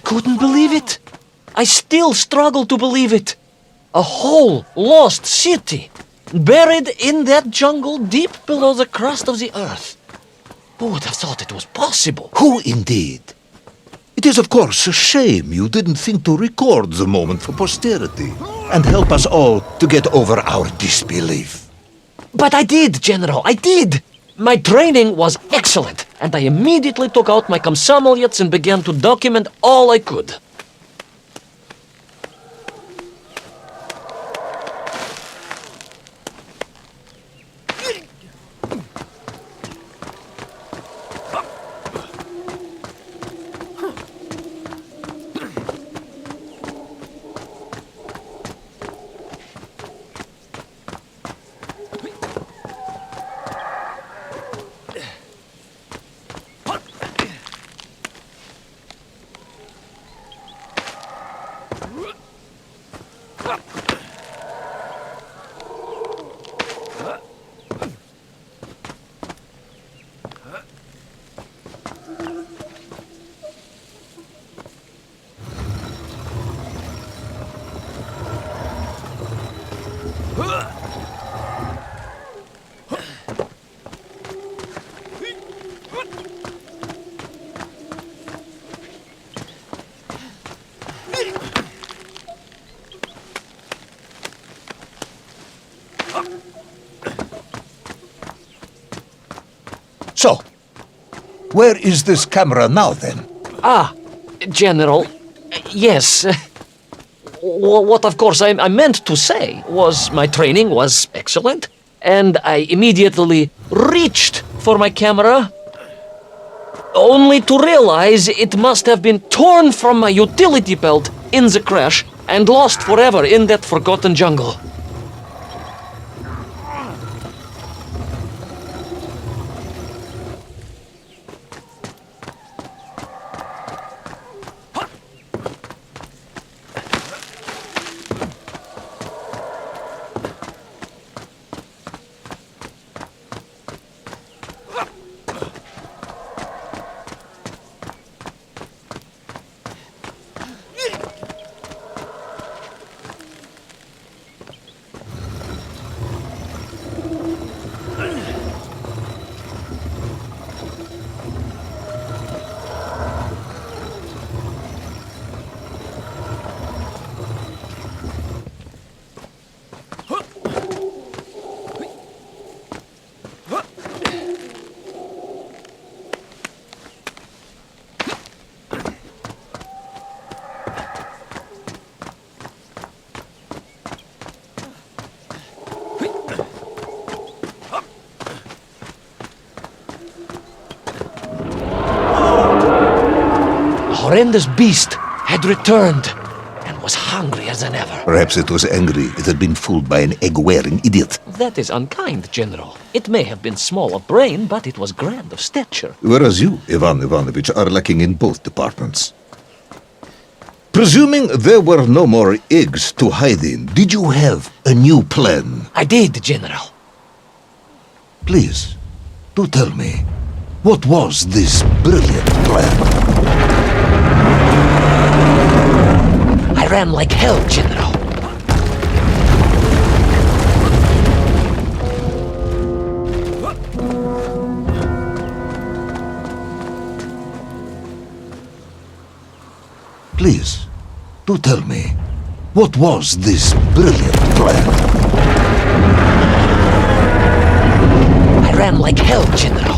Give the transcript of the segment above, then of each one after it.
Couldn't believe it. I still struggle to believe it. A whole lost city, buried in that jungle deep below the crust of the earth. Who would have thought it was possible? Who indeed? It is of course a shame you didn't think to record the moment for posterity and help us all to get over our disbelief. But I did, General, I did. My training was excellent, and I immediately took out my comsomolets and began to document all I could. So, where is this camera now then? General, yes. What of course I meant to say was my training was excellent, and I immediately reached for my camera, only to realize it must have been torn from my utility belt in the crash and lost forever in that forgotten jungle. Horrendous beast had returned and was hungrier than ever. Perhaps it was angry it had been fooled by an egg-wearing idiot. That is unkind, General. It may have been small of brain, but it was grand of stature. Whereas you, Ivan Ivanovich, are lacking in both departments. Presuming there were no more eggs to hide in, did you have a new plan? I did, General. Please, do tell me, what was this brilliant plan? I ran like hell, General. Please, do tell me, what was this brilliant plan? I ran like hell, General.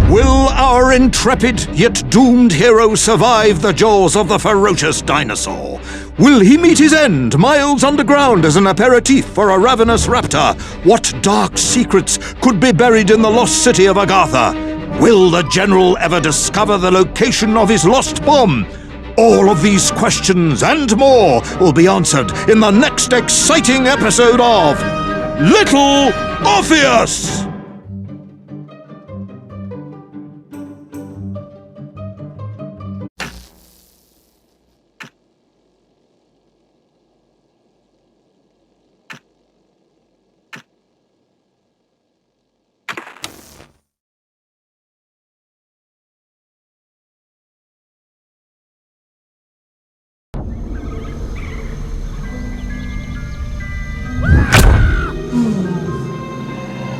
Will our intrepid yet doomed hero survive the jaws of the ferocious dinosaur? Will he meet his end miles underground as an aperitif for a ravenous raptor? What dark secrets could be buried in the lost city of Agatha? Will the general ever discover the location of his lost bomb? All of these questions and more will be answered in the next exciting episode of Little Orpheus!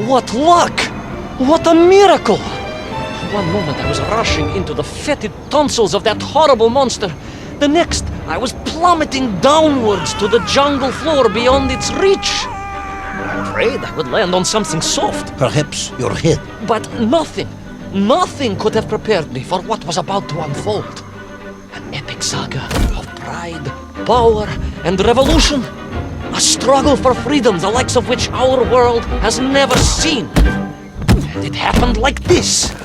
What luck! What a miracle! One moment I was rushing into the fetid tonsils of that horrible monster. The next, I was plummeting downwards to the jungle floor beyond its reach. I prayed I would land on something soft. Perhaps your head. But nothing could have prepared me for what was about to unfold. An epic saga of pride, power, and revolution. A struggle for freedom the likes of which our world has never seen. And it happened like this.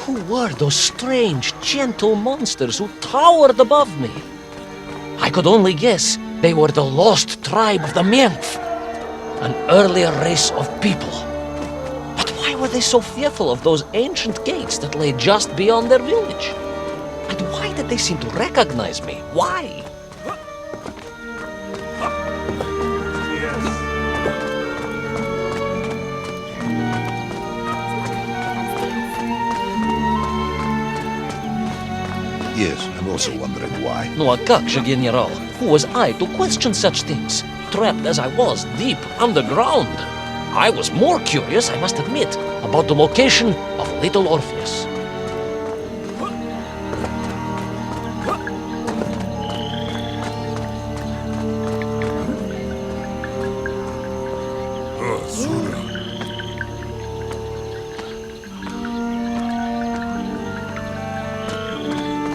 Who were those strange, gentle monsters who towered above me? I could only guess they were the lost tribe of the Menf, an earlier race of people. But why were they so fearful of those ancient gates that lay just beyond their village? And why did they seem to recognize me? Why? Yes, I'm also wondering why. No, a как же, General? Who was I to question such things? Trapped as I was deep underground. I was more curious, I must admit, about the location of Little Orpheus.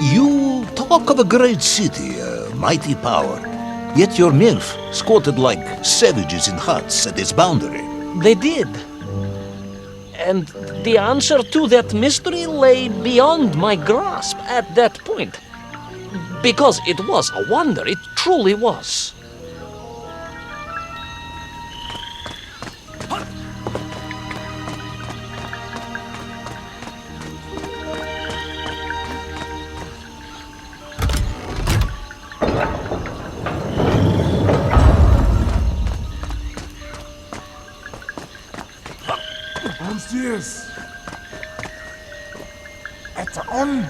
You talk of a great city, a mighty power. Yet your MILF squatted like savages in huts at its boundary. They did. And the answer to that mystery lay beyond my grasp at that point. Because it was a wonder, it truly was. Здесь. Это он?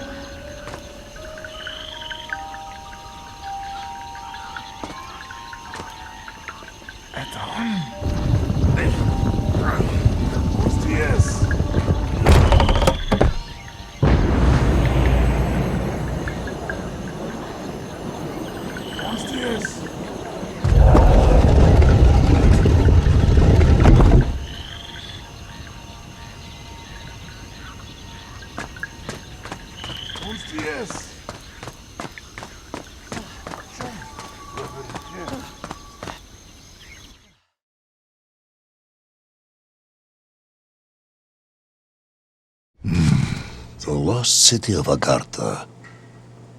this? The lost city of Agartha.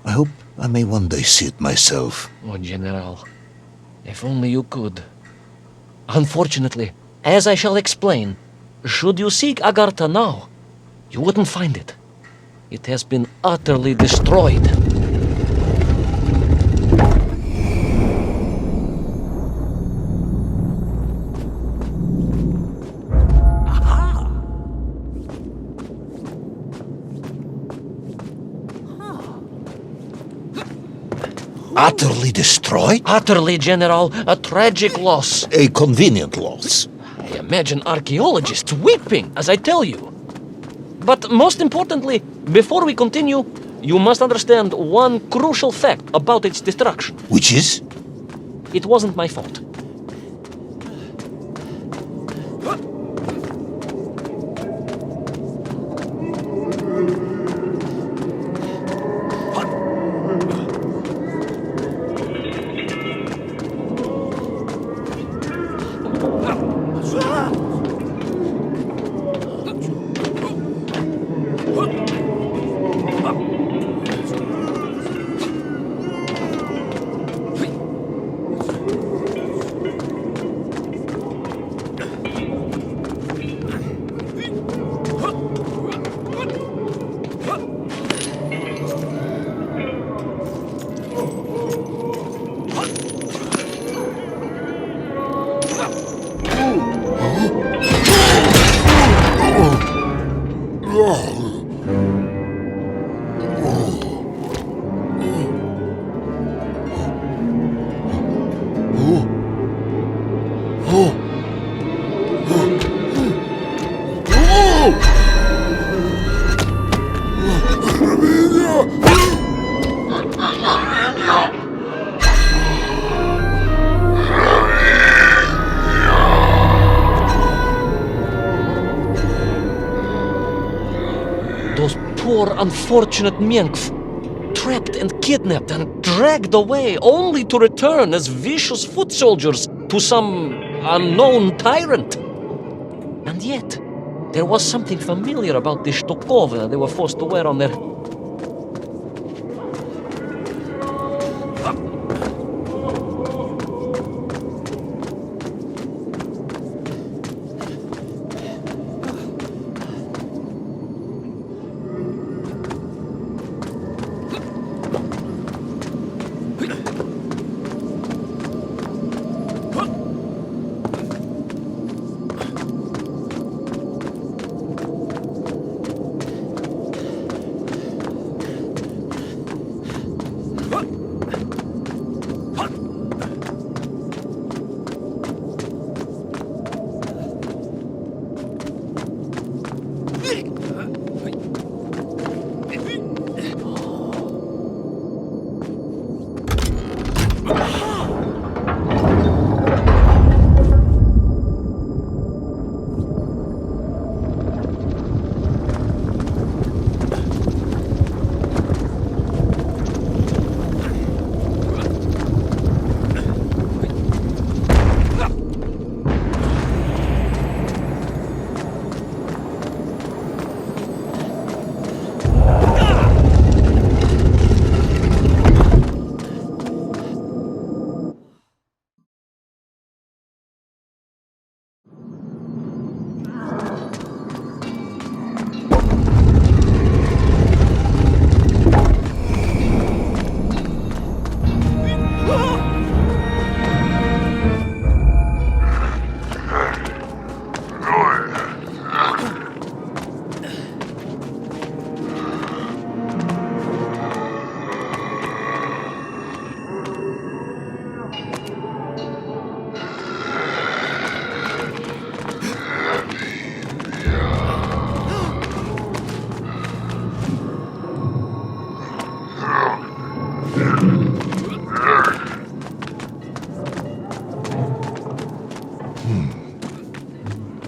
I hope I may one day see it myself. Oh, General, if only you could. Unfortunately, as I shall explain, should you seek Agartha now, you wouldn't find it. It has been utterly destroyed. Utterly destroyed? Utterly, General, a tragic loss. A convenient loss. I imagine archaeologists weeping as I tell you. But most importantly, before we continue, you must understand one crucial fact about its destruction. Which is? It wasn't my fault. Those poor unfortunate Menkf, trapped and kidnapped and dragged away only to return as vicious foot soldiers to some unknown tyrant. And yet, there was something familiar about the Shtokova they were forced to wear on their...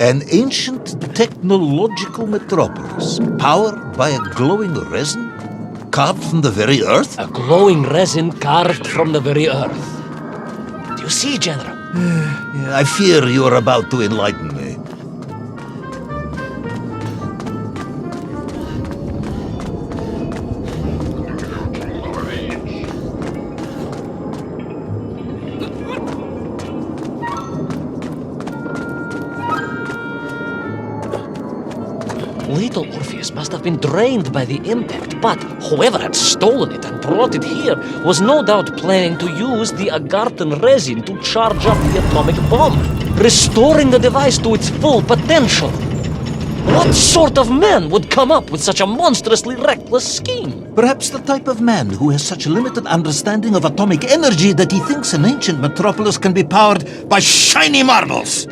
An ancient technological metropolis, powered by a glowing resin? carved from the very earth? A glowing resin carved from the very earth. Do you see, General? I fear you are about to enlighten me. Little Orpheus must have been drained by the impact, but whoever had stolen it and brought it here was no doubt planning to use the agarthan resin to charge up the atomic bomb, restoring the device to its full potential. What sort of man would come up with such a monstrously reckless scheme? Perhaps the type of man who has such limited understanding of atomic energy that he thinks an ancient metropolis can be powered by shiny marbles.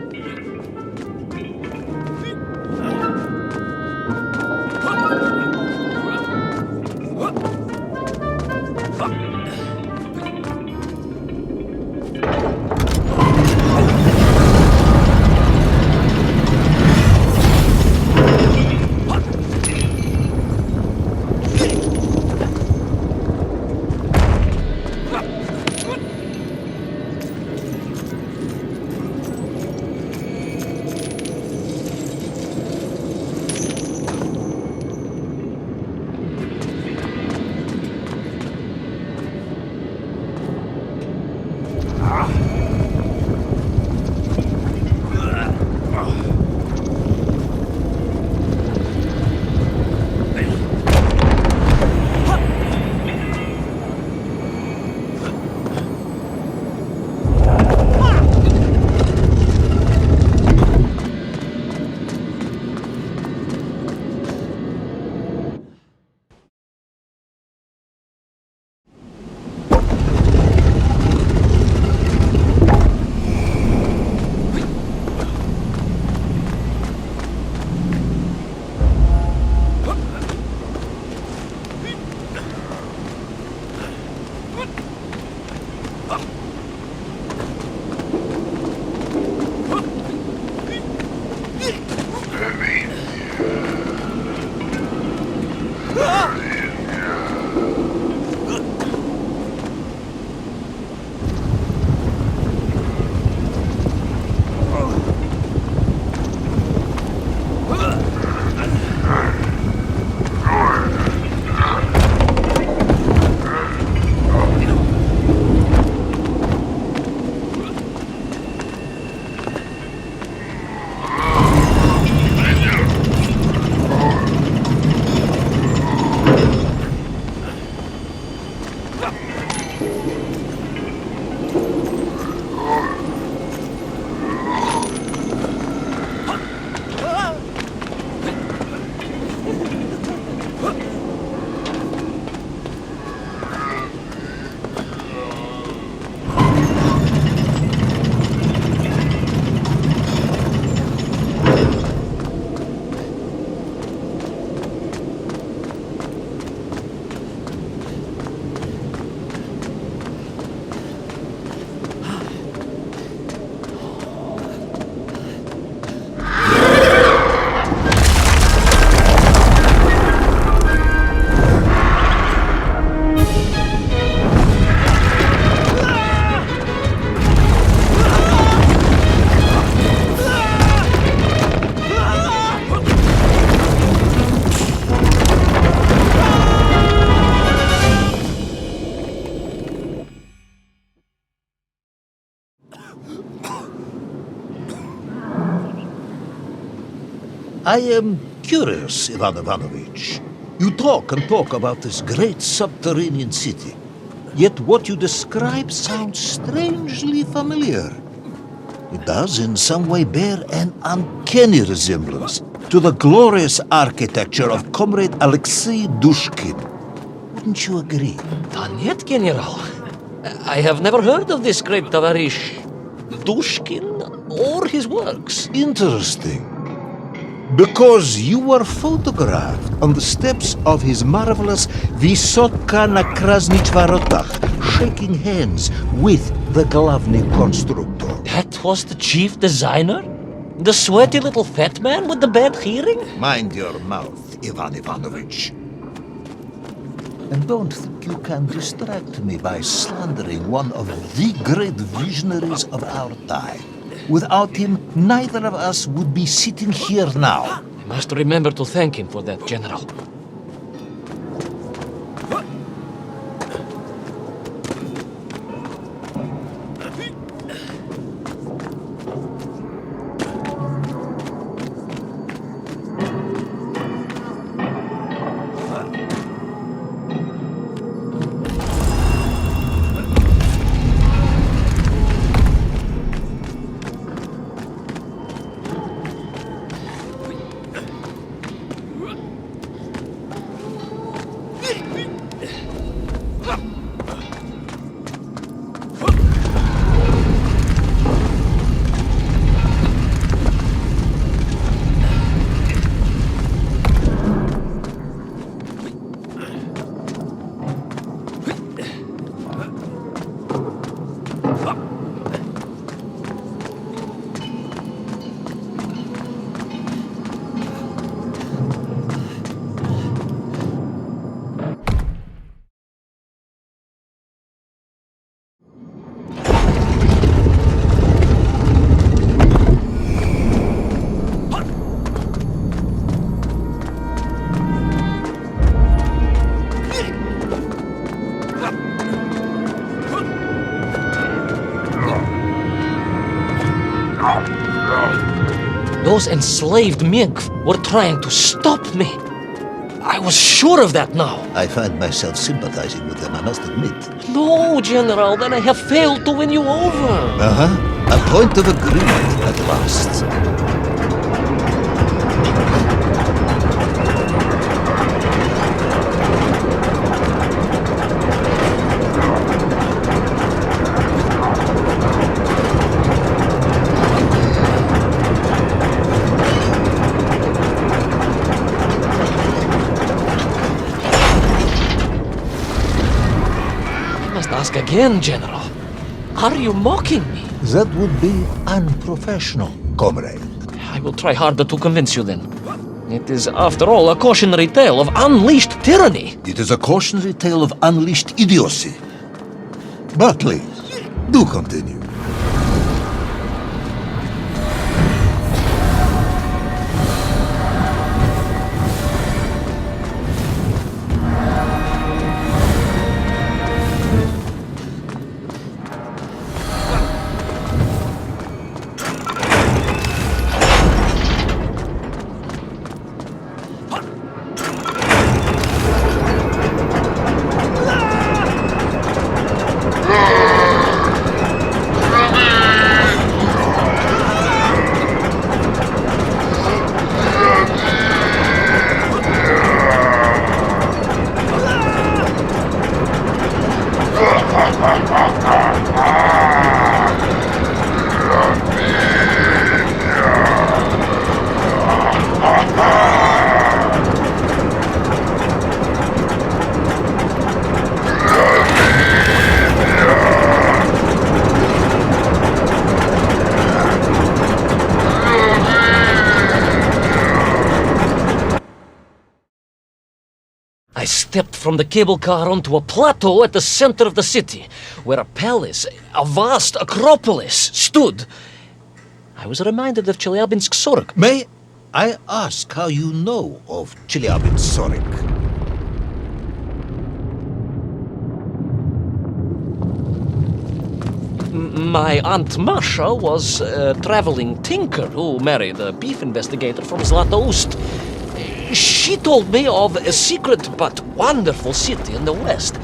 I am curious, Ivan Ivanovich. You talk and talk about this great subterranean city. Yet what you describe sounds strangely familiar. It does in some way bear an uncanny resemblance to the glorious architecture of Comrade Alexei Dushkin. Wouldn't you agree? Нет, General. I have never heard of this great Tavarish Dushkin or his works. Interesting. Because you were photographed on the steps of his marvelous Vysotka na Krasnych Varotach, shaking hands with the Glavny Constructor. That was the chief designer? The sweaty little fat man with the bad hearing? Mind your mouth, Ivan Ivanovich. And don't think you can distract me by slandering one of the great visionaries of our time. Without him, neither of us would be sitting here now. I must remember to thank him for that, General. Those enslaved mink were trying to stop me. I was sure of that now. I find myself sympathizing with them, I must admit. No, General, then I have failed to win you over. A point of agreement at last. Ask again, General. Are you mocking me? That would be unprofessional, comrade. I will try harder to convince you then. It is, after all, a cautionary tale of unleashed tyranny. It is a cautionary tale of unleashed idiocy. But please, do continue. I stepped from the cable car onto a plateau at the center of the city, where a palace, a vast acropolis, stood. I was reminded of Chelyabinsk-40. May I ask how you know of Chelyabinsk-40? My Aunt Masha was a traveling tinker who married a beef investigator from Zlatoust. She told me of a secret but wonderful city in the west,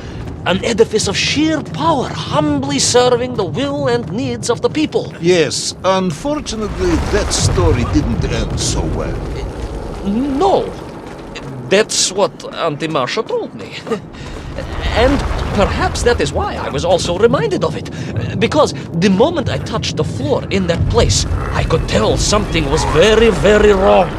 an edifice of sheer power, humbly serving the will and needs of the people. Yes, unfortunately, that story didn't end so well. No, that's what Auntie Masha told me. And perhaps that is why I was also reminded of it. Because the moment I touched the floor in that place, I could tell something was very, very wrong.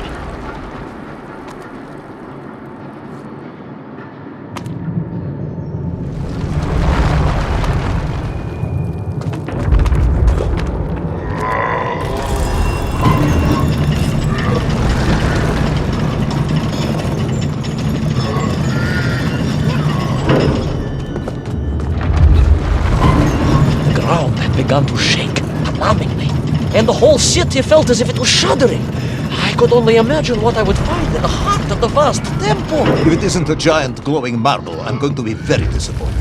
and the whole city felt as if it was shuddering. I could only imagine what I would find in the heart of the vast temple. If it isn't a giant glowing marble, I'm going to be very disappointed.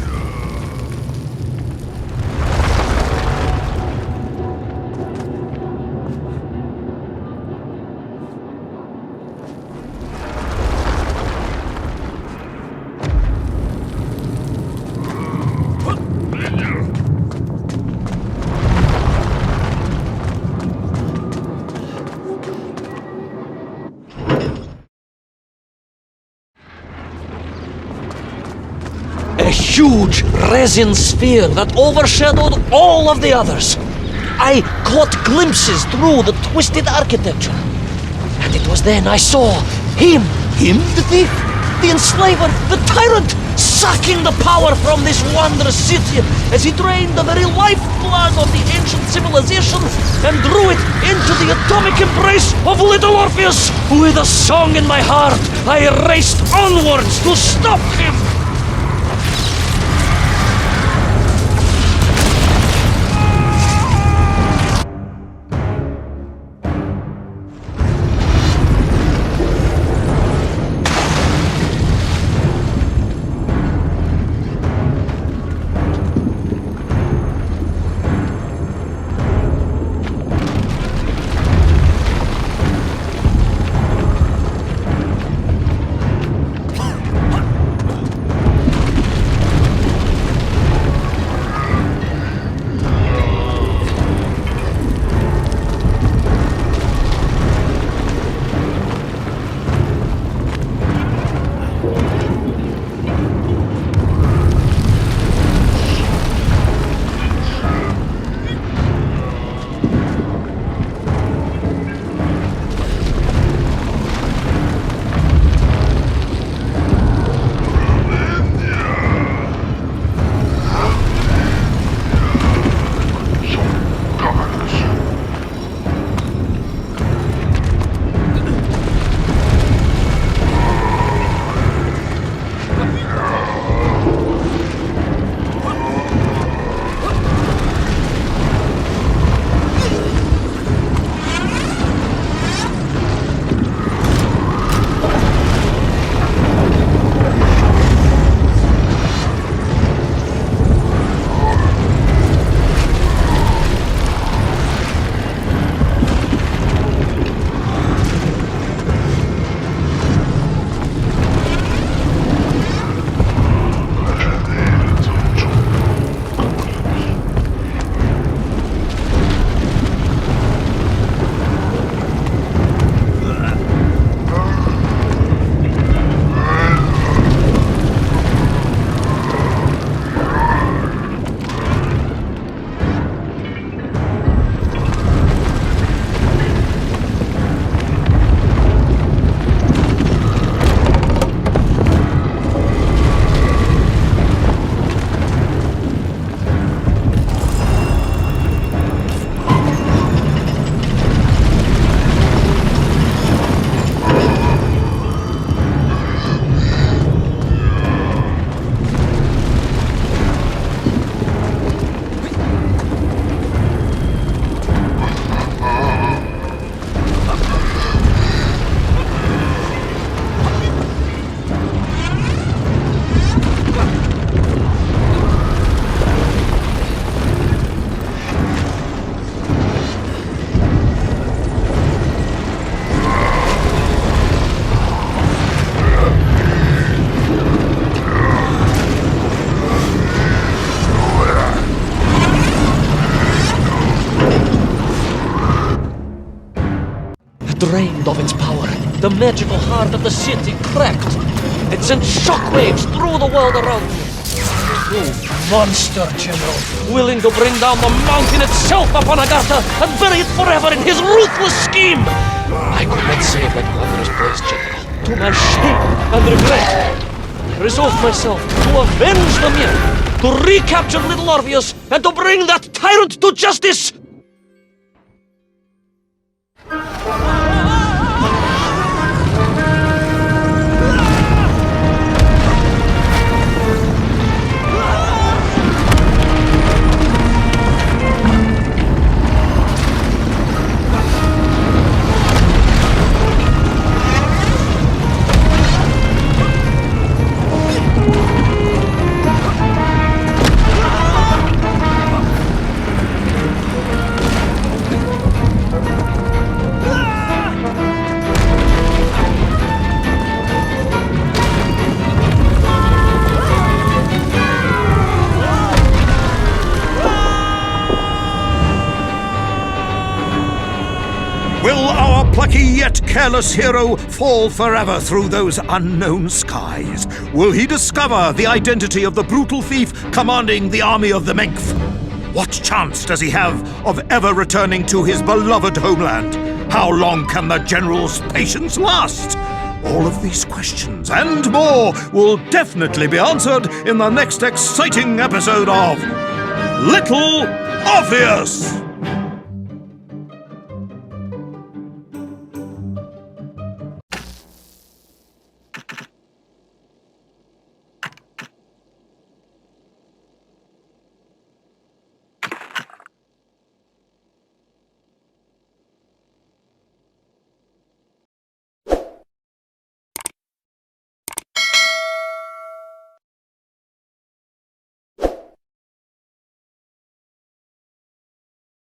A huge resin sphere that overshadowed all of the others. I caught glimpses through the twisted architecture. And it was then I saw him. Him, the thief? The enslaver, the tyrant, sucking the power from this wondrous city as he drained the very lifeblood of the ancient civilization and drew it into the atomic embrace of Little Orpheus. With a song in my heart, I raced onwards to stop him. Drained of its power, the magical heart of the city cracked. It sent shockwaves through the world around me. You monster, General, willing to bring down the mountain itself upon Agartha and bury it forever in his ruthless scheme. I could not save that wondrous place, General, to my shame and regret. I resolved myself to avenge the Mir, to recapture Little Orpheus, and to bring that tyrant to justice. plucky yet careless hero fall forever through those unknown skies? Will he discover the identity of the brutal thief commanding the army of the Menkf? What chance does he have of ever returning to his beloved homeland? How long can the General's patience last? All of these questions and more will definitely be answered in the next exciting episode of Little Orpheus!